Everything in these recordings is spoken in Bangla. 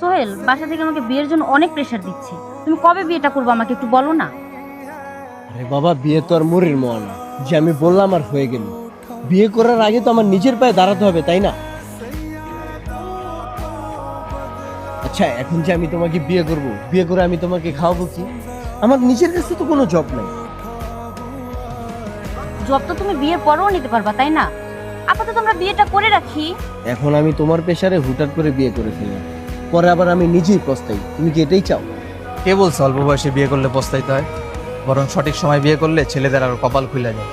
সোহেল বাসা থেকে আমাকে বিয়ের জন্য অনেক প্রেশার দিচ্ছে। তুমি কবে বিয়েটা করবে আমাকে একটু বলো না। আরে বাবা, বিয়ে তো আর মুড়ির মোয়া না যে আমি বললাম আর হয়ে গেল। বিয়ে করার আগে তো আমার নিজের পায়ে দাঁড়াতে হবে, তাই না? আচ্ছা, এখন যে আমি তোমাকে বিয়ে করব, বিয়ে করে আমি তোমাকে খাওয়াবো কি? আমার নিজের কাছে তো কোনো জব নাই। জব তো তুমি বিয়ের পরেও নিতে পারবা, তাই না? আপাতত আমরা বিয়েটা করে রাখি। এখন আমি তোমার প্রেশারে হুটহাট করে বিয়ে করে ফেললাম, পরে আবার আমি নিজেই পস্তাই। তুমি কি এটাই চাও? কে বলছে অল্প বয়সে বিয়ে করলে পস্তাইতে হয়? বরং সঠিক সময় বিয়ে করলে ছেলেদের আরো কপাল খুলে যায়।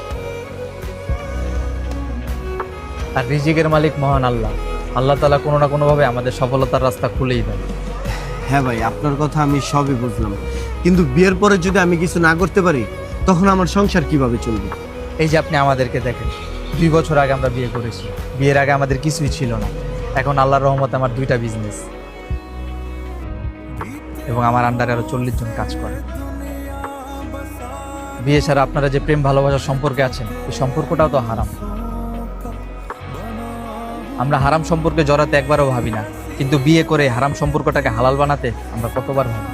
আর রিজিকের মালিক মহান আল্লাহ। আল্লাহ তাআলা কোনো না কোনোভাবে আমাদের সফলতার রাস্তা খুলেই দেয়। হ্যাঁ ভাই, আপনার কথা আমি সবই বুঝলাম, কিন্তু বিয়ের পরে যদি আমি কিছু না করতে পারি তখন আমার সংসার কিভাবে চলবে? এই যে আপনি আমাদেরকে দেখেন, 2 বছর আগে আমরা বিয়ে করেছি। বিয়ের আগে আমাদের কিছুই ছিল না। এখন আল্লাহর রহমতে আমার 2টা বিজনেস এবং আমার আন্ডারে আরো 40 জন কাজ করে। বিয়ে ছাড়া আপনারা যে প্রেম ভালোবাসার সম্পর্কে আছেন, এই সম্পর্কটাও তো হারাম। আমরা হারাম সম্পর্কে জড়াতে একবারও ভাবি না, কিন্তু বিয়ে করে হারাম সম্পর্কটাকে হালাল বানাতে আমরা কতবার ভাবি।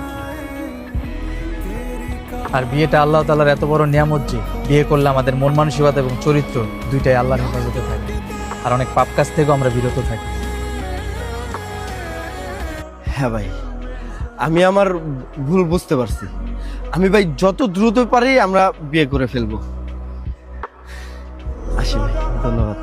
আর বিয়েটা আল্লাহ তাআলার এত বড় নিয়ামত যে বিয়ে করলে আমাদের মন মানসিকতা এবং চরিত্র দুইটাই আল্লাহর হেফাজতে থাকে, আর অনেক পাপ কাজ থেকেও আমরা বিরত থাকি। হ্যাঁ ভাই, আমি আমার ভুল বুঝতে পারছি। আমি ভাই যত দ্রুত পারি আমরা বিয়ে করে ফেলবো। আসি ভাই, ধন্যবাদ।